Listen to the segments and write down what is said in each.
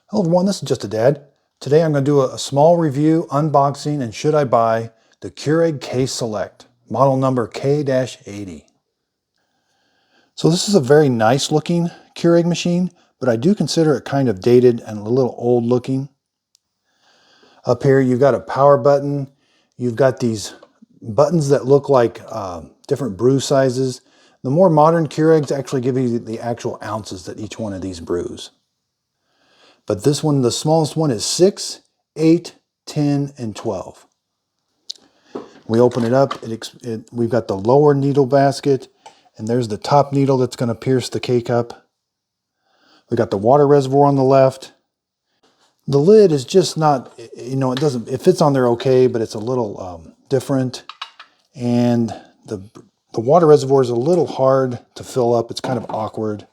Hello everyone, this is Just a Dad. Today I'm going to do a small review, unboxing, and should I buy the Keurig K-Select, model number K-80. So this is a very nice looking Keurig machine, but I do consider it kind of dated and a little old looking. Up here you've got a power button, you've got these buttons that look like different brew sizes. The more modern Keurigs actually give you the actual ounces that each one of these brews. But this one, the smallest one, is 6, 8, 10, and 12. We open it up, we've got the lower needle basket, and there's the top needle that's going to pierce the K-cup. We got the water reservoir on the left. The lid is just not, it fits on there okay, but it's a little different. And the water reservoir is a little hard to fill up. It's kind of awkward.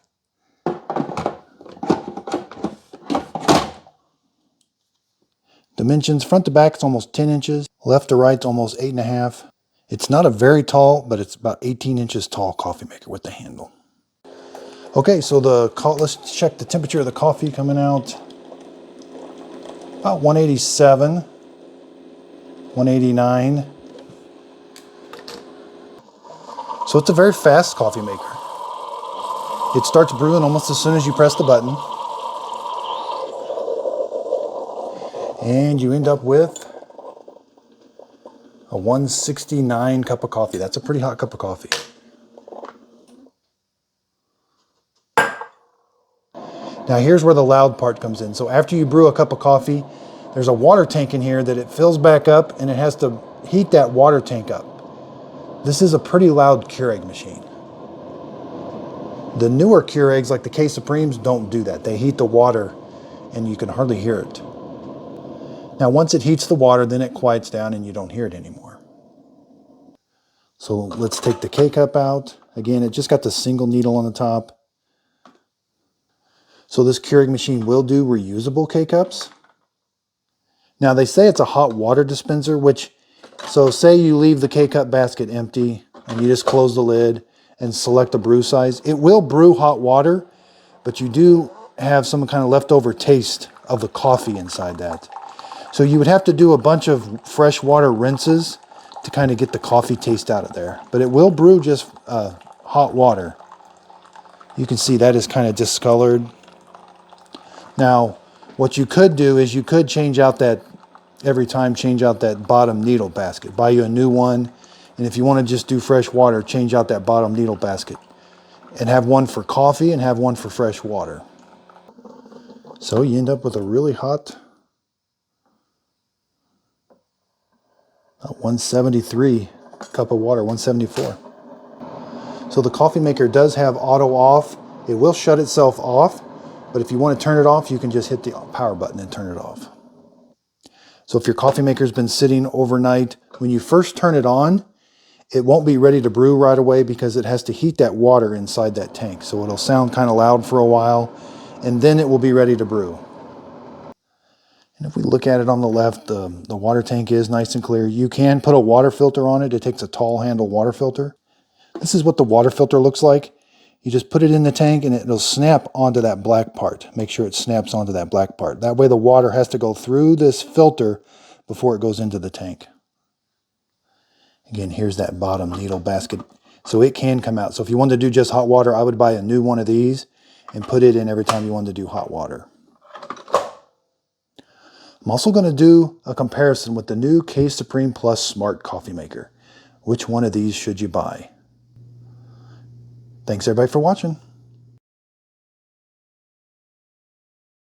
Dimensions, front to back, it's almost 10 inches. Left to right, it's almost 8.5. It's not a very tall, but it's about 18 inches tall coffee maker with the handle. Okay, so let's check the temperature of the coffee coming out. About 187, 189. So it's a very fast coffee maker. It starts brewing almost as soon as you press the button. And you end up with a 169 cup of coffee. That's a pretty hot cup of coffee. Now here's where the loud part comes in. So after you brew a cup of coffee, there's a water tank in here that it fills back up and it has to heat that water tank up. This is a pretty loud Keurig machine. The newer Keurigs, like the K Supremes, don't do that. They heat the water and you can hardly hear it. Now once it heats the water, then it quiets down and you don't hear it anymore. So let's take the K-cup out. Again, it just got the single needle on the top. So this Keurig machine will do reusable K-cups. Now they say it's a hot water dispenser, so say you leave the K-cup basket empty and you just close the lid and select a brew size. It will brew hot water, but you do have some kind of leftover taste of the coffee inside that. So you would have to do a bunch of fresh water rinses to kind of get the coffee taste out of there. But it will brew just hot water. You can see that is kind of discolored. Now, what you could do is you could change out that bottom needle basket. Buy you a new one. And if you want to just do fresh water, change out that bottom needle basket. And have one for coffee and have one for fresh water. So you end up with a really hot 173 cup of water, 174. So the coffee maker does have auto off. It will shut itself off, but if you want to turn it off, you can just hit the power button and turn it off. So if your coffee maker's been sitting overnight, when you first turn it on, it won't be ready to brew right away because it has to heat that water inside that tank. So it'll sound kind of loud for a while, and then it will be ready to brew. And if we look at it on the left, the water tank is nice and clear. You can put a water filter on it. It takes a tall handle water filter. This is what the water filter looks like. You just put it in the tank and it'll snap onto that black part. Make sure it snaps onto that black part. That way the water has to go through this filter before it goes into the tank. Again, here's that bottom needle basket. So it can come out. So if you wanted to do just hot water, I would buy a new one of these and put it in every time you wanted to do hot water. I'm also going to do a comparison with the new K Supreme Plus Smart Coffee Maker. Which one of these should you buy? Thanks everybody for watching.